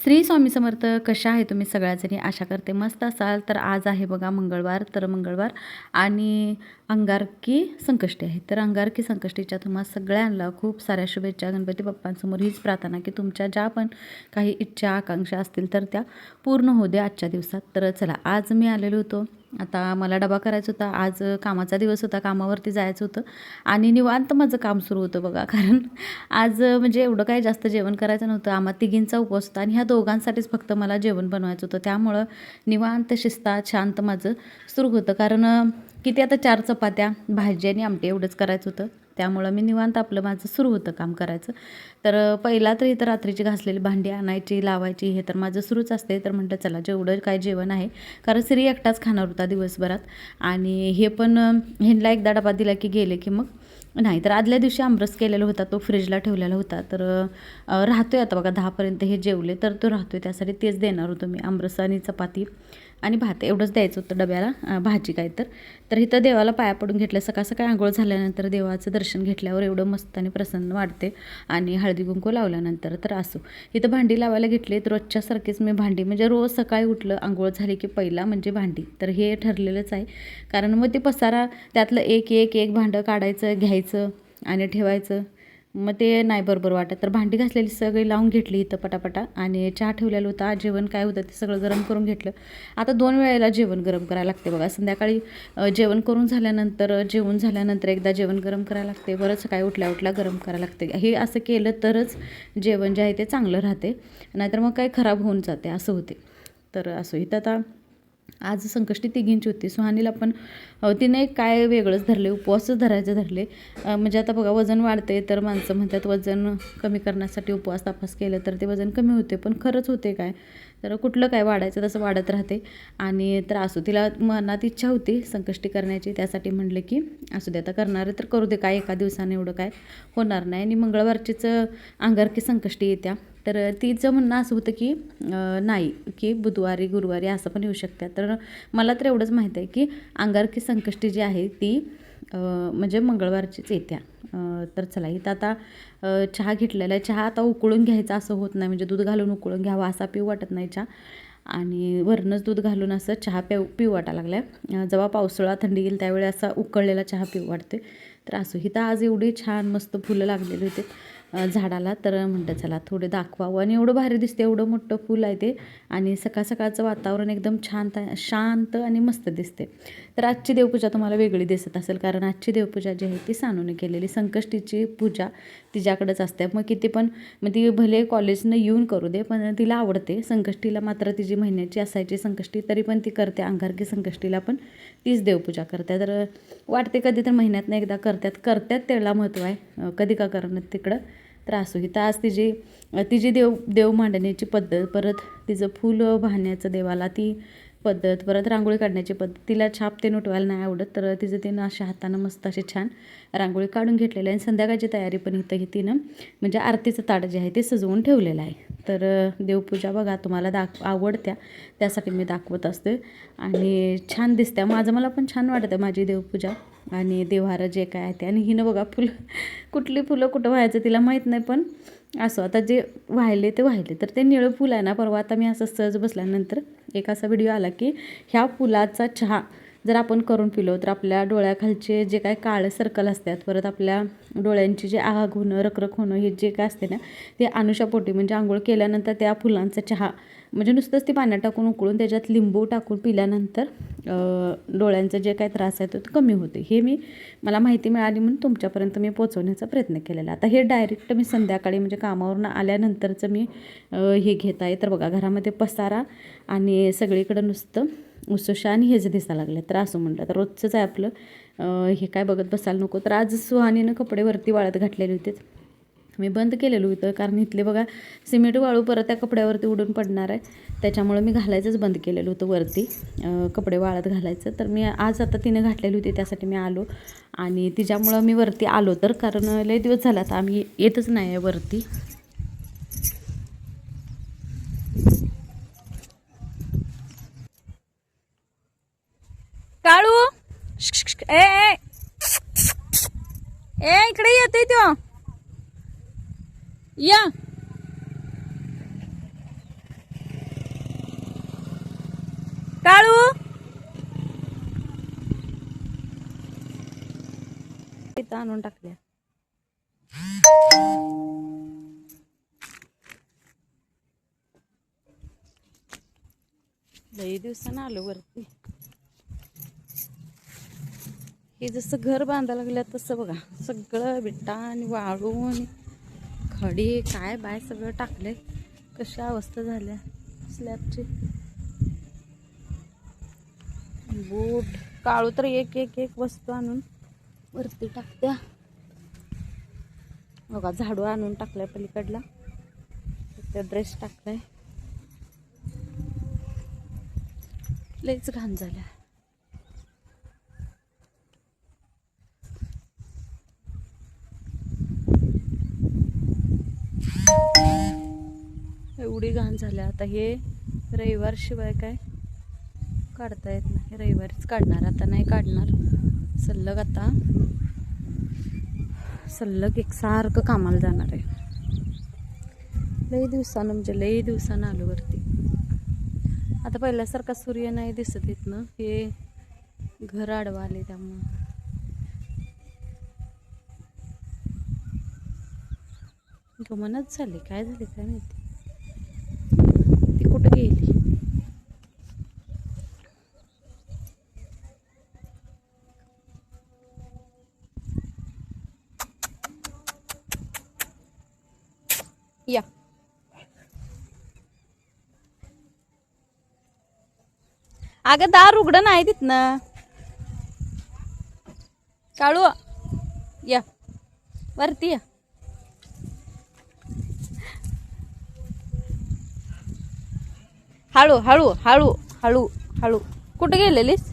श्री स्वामी समर्थ. कशा आहे तुम्ही सगळ्याजणी? आशा करते मस्त असाल. तर आज आहे बघा मंगळवार. तर मंगळवार आणि अंगारकी संकष्टी आहे. तर अंगारकी संकष्टीच्या तुम्हा सगळ्यांना खूप साऱ्या शुभेच्छा. गणपती बाप्पांसमोर हीच प्रार्थना की तुमच्या ज्या पण काही इच्छा आकांक्षा असतील तर त्या पूर्ण होऊ दे आजच्या दिवसात. तर चला, आज मी आलेलो होतो. आता मला डबा करायचा होता. आज कामाचा दिवस होता, कामावरती जायचं होतं आणि निवांत माझं काम सुरू होतं बघा. कारण आज म्हणजे एवढं काही जास्त जेवण करायचं नव्हतं. आम्हा तिघींचा उपवास होता आणि ह्या दोघांसाठीच फक्त मला जेवण बनवायचं होतं. त्यामुळं निवांत शिस्तात शांत माझं सुरू होतं. कारण किती आता 4 चपात्या, भाजी आणि आमटी एवढंच करायचं होतं. त्यामुळं मी निवांत आपलं माझं सुरू होतं काम करायचं. तर पहिला तर इथं रात्रीची घासलेली भांडी आणायची, लावायची, हे तर माझं सुरूच असते. तर म्हटलं चला जेवढं काय जेवण आहे, कारण श्री एकटाच खाणार होता दिवसभरात आणि हे पण ह्यांना एकदा डबा दिला की गेले की मग नाही. तर आदल्या दिवशी आमरस केलेला होता, तो फ्रीजला ठेवलेला होता. तर राहतोय आता बघा 10पर्यंत हे जेवले तर तो राहतोय. त्यासाठी तेच देणार होतो मी, आमरस आणि चपाती आणि भात एवढंच द्यायचं होतं डब्याला, भाजी काय तर इथं देवाला पाया पडून घेतलं. सकाळ सकाळी आंघोळ झाल्यानंतर देवाचं दर्शन घेतल्यावर एवढं मस्त आणि प्रसन्न वाटते आणि हळदी कुंकू लावल्यानंतर. तर असो, इथं भांडी लावायला घेतली. तर रोजच्यासारखीच मी भांडी म्हणजे रोज सकाळी उठलं आंघोळ झाली की पहिला म्हणजे भांडी, तर हे ठरलेलंच आहे. कारण मग ते पसारा त्यातलं एक भांडं काढायचं, घ्यायचं आणि ठेवायचं, मग ते नाही बरोबर वाटत. तर भांडी घासलेली सगळी लावून घेतली इथं पटापटा आणि चहा ठेवलेला होता. जेवण काय होतं ते सगळं गरम करून घेतलं. आता 2 वेळेला जेवण गरम करायला लागते बघा. संध्याकाळी जेवण करून झाल्यानंतर, जेवून झाल्यानंतर एकदा जेवण गरम करायला लागते, बरं सकाळी उठल्या उठल्या गरम करायला लागते. हे असं केलं तरच जेवण जे आहे ते चांगलं राहते, नाहीतर मग काय खराब होऊन जाते असं होते. तर असं इथं आता आज संकष्टी तिघींची होती. सुहानीला पण तिने काय वेगळंच धरले, उपवासच धरायचे धरले. म्हणजे आता बघा वजन वाढते तर माणसं म्हणतात वजन कमी करण्यासाठी उपवास तापास केलं तर ते वजन कमी होते, पण खरंच होते काय? तर कुठलं काय वाढायचं तसं वाढत राहते. आणि तर असू, तिला मनात इच्छा होती संकष्टी करण्याची, त्यासाठी म्हणलं की असू दे आता करणार तर करू दे, काय एका दिवसाने एवढं काय होणार नाही. आणि मंगळवारचीच अंगारकी संकष्टी येत्या. तर तिचं म्हणणं असं होतं की नाही, की बुधवारी गुरुवारी असं पण येऊ शकतात. तर मला तर एवढंच माहीत आहे की अंगारकी संकष्टी जी आहे ती म्हणजे मंगळवारचीच येत्या. तर चला इथं आता चहा घेतलेला आहे. चहा आता उकळून घ्यायचा असं होत नाही, म्हणजे दूध घालून उकळून घ्यावा असा पिऊ वाटत नाही चहा. आणि वरणच दूध घालून असं चहा पिऊ वाटायला लागला आहे. जेव्हा पावसाळा थंडी येईल त्यावेळी असा उकळलेला चहा पिऊ वाटते. तर असो, इथं आज एवढी छान मस्त फुलं लागलेली होती झाडाला. तर म्हणतं चला थोडे दाखवावं. आणि एवढं भारी दिसते, एवढं मोठं फूल आहे ते. आणि सकाळ सकाळचं वातावरण एकदम शांत आणि मस्त दिसते. तर आजची देवपूजा तुम्हाला वेगळी दिसत असेल, कारण आजची देवपूजा जी आहे ती सानूने केलेली. संकष्टीची पूजा तिच्याकडेच असते. मग किती पण मग ती भले कॉलेजनं येऊन करू दे, पण तिला आवडते. संकष्टीला मात्र तिची महिन्याची असायची संकष्टी, तरी पण ती करते. अंगारकी संकष्टीला पण तीच देवपूजा करते. तर वाटते कधी तर महिन्यातनं एकदा करतात त्याला महत्त्व आहे, कधी का करणार तिकडं. तर असो, इथं आज तिची देव मांडण्याची पद्धत, परत तिचं फूल वाहण्याचं देवाला ती पद्धत, परत रांगोळी काढण्याची पद्धत. तिला छाप ते उठवायला नाही आवडत, तर तिचं तिनं अशा हातानं मस्त असे छान रांगोळी काढून घेतलेली आहे. आणि संध्याकाळची तयारी पण इथं तिनं म्हणजे आरतीचं ताट जे आहे ते सजवून ठेवलेलं आहे. तर देवपूजा बघा तुम्हाला आवडत्या, त्यासाठी मी दाखवत असते आणि छान दिसते. मला पण छान वाटतं माझी देवपूजा आणि देवहार जे काय आहे ते. आणि हिनं बघा कुठली फुलं कुठं व्हायचं तिला माहीत नाही, पण असं आता जे वाहिले तर ते निळं फुल आहे ना. परवा आता मी असं सहज बसल्यानंतर एक असा व्हिडिओ आला की ह्या फुलाचा चहा जर आपण करून पिलो तर आपल्या डोळ्याखालचे जे काय काळे सर्कल असतात, परत आपल्या डोळ्यांची जे आग होणं, रखरख होणं, हे जे काय असते ना ते अनुशापोटी म्हणजे आंघोळ केल्यानंतर त्या फुलांचा चहा म्हणजे नुसतंच ती पाण्यात टाकून उकळून त्याच्यात लिंबू टाकून पिल्यानंतर डोळ्यांचा जे काय त्रास आहे तो कमी होते. हे मला माहिती मिळाली म्हणून तुमच्यापर्यंत मी पोचवण्याचा प्रयत्न केलेला. आता हे डायरेक्ट मी संध्याकाळी म्हणजे कामावरून आल्यानंतरचं मी हे घेत आहे. तर बघा घरामध्ये पसारा आणि सगळीकडं नुसतं उसुशा आणि हेच दिसायला लागले. तर असं म्हटलं तर रोजचंच आहे आपलं, हे काय बघत बसायला नको. तर आज सुहानीनं कपडे वरती वाळत घातलेले होते, मी बंद केलेलं होतं, कारण इथले बघा सिमेंट वाळू परत त्या कपड्यावरती उडून पडणार आहे. त्याच्यामुळं मी घालायचंच बंद केलेलं होतं वरती, कपडे वाळत घालायचं. तर मी आज आता तिने घातलेली होती त्यासाठी मी आलो आणि तिच्यामुळं मी वरती आलो. तर कारण लय दिवस झाला आता आम्ही येतच नाही आहे वरती. काळू ए ए इकडे येते तो या इथं आणून टाकल्या. लई दिवसानं आलो वरती. हे जसं घर बांधायला लागलं तसं बघा, सगळं विटा आणि वाळू आणि खडी काय बाय सगळं टाकले. कशी अवस्था झाल्या स्लॅबची. बूट काळू तर एक एक एक वस्तू आणून वरती टाकत्या बघा. झाडू आणून टाकलाय पलीकडला, त्या ड्रेस टाकलाय. लईच घाण झाल्या. एवढी घाण झाल्या. आता हे रविवार शिवाय काय काढता येत नाही. रविवारीच काढणार, आता नाही काढणार. सल्लग आता सल्लग एकसारखं कामाला जाणार आहे. लई दिवसानं म्हणजे लई दिवसानं आलो वरती. आता पहिल्यासारखा सूर्य नाही दिसत येत ना, हे घर आडवा आले त्यामुळं. गमनच झाले, काय झाले काय माहिती. ती कुठं गेली. या अगं दार उघडं नाही तिथनं. काळू या वरती या. हळू हळू हळू हळू हळू. कुठे गेलेलीस?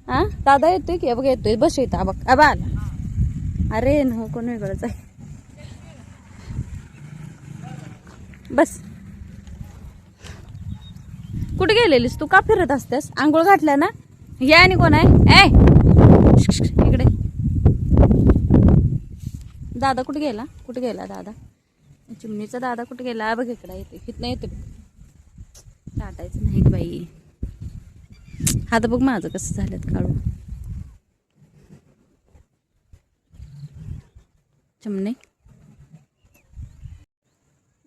हा दादा येतोय की बघ, येतोय. बस येतं बघ. अबा आला. अरे न कोण वेगळंच आहे. बस. कुठे गेलेलीस तू? का फिरत असतेस? आंघोळ घातल्या ना? हे आणि कोण आहे? इकडे. दादा कुठे गेला? कुठे गेला दादा? चिमणीचा दादा कुठे गेला? बघ इकडे येते. इथं येते. टाटायचं नाही बाई. हात बघ माझं कसं झालं काळू. चिमणी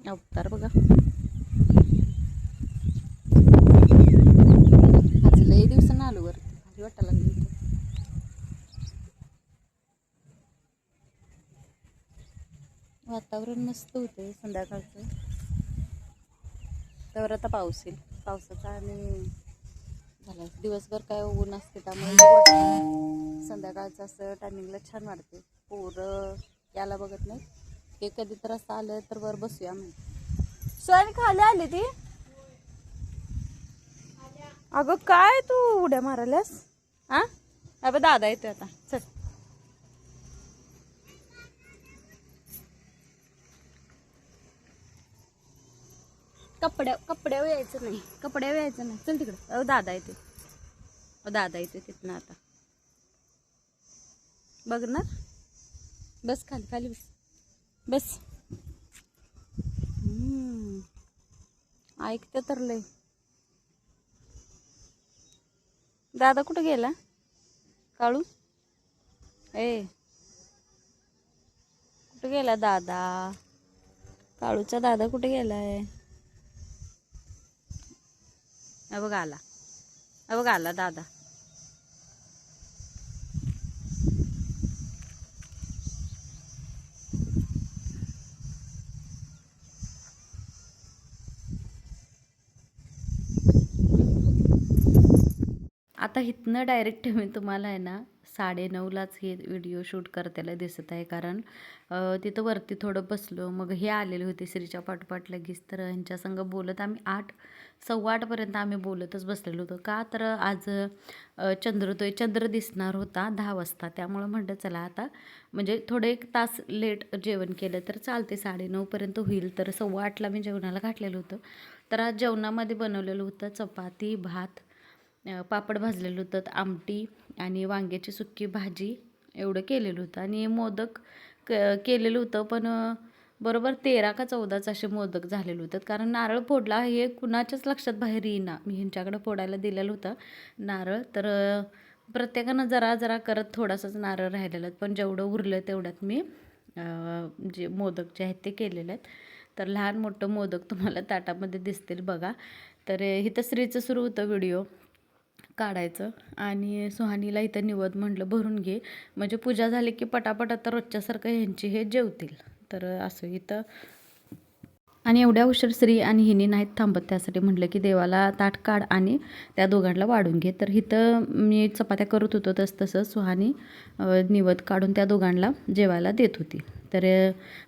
अवतार बघा. आज लई दिवसानं आलो वरती, भारी वाटायला लागली. वातावरण मस्त होते संध्याकाळचं. त्यावर आता पाऊस येईल. पावसाचा आणि झाला दिवसभर काय ऊन असते त्यामुळे संध्याकाळचं असं टायमिंगला छान वाटते. पोरं याला बघत नाही. हे कधी तर असं आलं तर वर बसूया म्हणते. सोयाने खाली आली ती. अगं काय तू उड्या मारायलास? हा अबे दादा येतोय आता. चल कपड्यावर यायचं नाही. कपड्यावर यायचं नाही. चल तिकडं. दादा येते. दादा येते तिथनं आता. बघणार. बस खाली खाली बस. बस. ऐकते तर लय. दादा कुठे गेला? काळू ए कुठे गेला दादा? काळूचा दादा कुठे गेलाय? बघ आला. बघ आला दादा. आता इथनं डायरेक्ट मी तुम्हाला आहे ना 9:30लाच हे व्हिडिओ शूट करताना दिसत आहे. कारण तिथं वरती थोडं बसलो, मग हे आलेले होते श्रीच्या पाठोपाठ लगेच. तर ह्यांच्या संग बोलत आम्ही 8:15पर्यंत आम्ही बोलतच बसलेलो होतो. का तर आज चंद्र दिसणार होता 10 वाजता. त्यामुळं म्हटलं चला आता म्हणजे थोडं 1 तास लेट जेवण केलं तर चालते. 9:30पर्यंत होईल. तर 8:15ला मी जेवणाला घातलेलं होतं. तर आज जेवणामध्ये बनवलेलं होतं चपाती, भात, पापड भाजलेलं होतं, आमटी आणि वांग्याची सुक्की भाजी एवढं केलेलं होतं. आणि मोदक केलेलं होतं. पण बरोबर 13 का 14च असे मोदक झालेले होते. कारण नारळ फोडला हे कुणाच्याच लक्षात बाहेर येईना. मी ह्यांच्याकडे फोडायला दिलेलं होतं नारळ. तर प्रत्येकानं जरा जरा करत थोडासाच नारळ राहिलेला आहेत, पण जेवढं उरलं तेवढ्यात मी जे मोदक जे आहेत ते केलेले आहेत. तर लहान मोठं मोदक तुम्हाला ताटामध्ये दिसतील बघा. तर इथं श्रीचं सुरू होतं व्हिडिओ काढायचं आणि सुहानीला इथं निवद म्हटलं भरून घे, म्हणजे पूजा झाली की पटापट आता रोजच्यासारखं ह्यांची हे जेवतील. तर असं इथं आणि एवढ्या उशीर श्री आणि हिनी नाहीत थांबत, त्यासाठी म्हटलं की देवाला ताट काढ आणि त्या दोघांना वाढून घे. तर इथं मी चपात्या करत होतो तसं सुहानी निवद काढून त्या दोघांना जेवायला देत होती. तर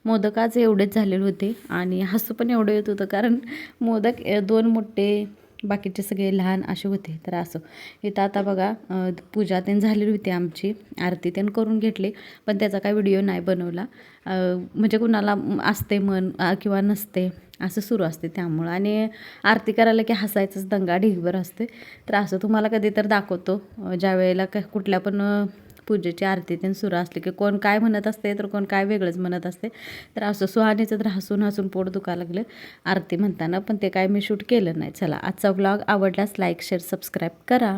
मोदक आज एवढेच झालेले होते आणि हसू पण एवढं येत होतं, कारण मोदक 2 मोठे, बाकीचे सगळे लहान असे होते. तर असं इथं आता बघा पूजा त्यानं झालेली होती, आमची आरती त्यानं करून घेतली, पण त्याचा काय व्हिडिओ नाही बनवला. म्हणजे कुणाला असते मन किंवा नसते असं सुरू असते त्यामुळं, आणि आरती करायला की हसायचंच दंगा ढिगभर असते. तर असं तुम्हाला कधी तर दाखवतो ज्या वेळेला कुठल्या पण पूजेची आरती त्यांनी सुरू असली की कोण काय म्हणत असते तर कोण काय वेगळंच म्हणत असते. तर असं सुहानीचं तर हसून हसून पोट दुखायला लागलं आरती म्हणताना, पण ते काय मी शूट केलं नाही. चला, आजचा ब्लॉग आवडल्यास लाईक शेअर सबस्क्राईब करा.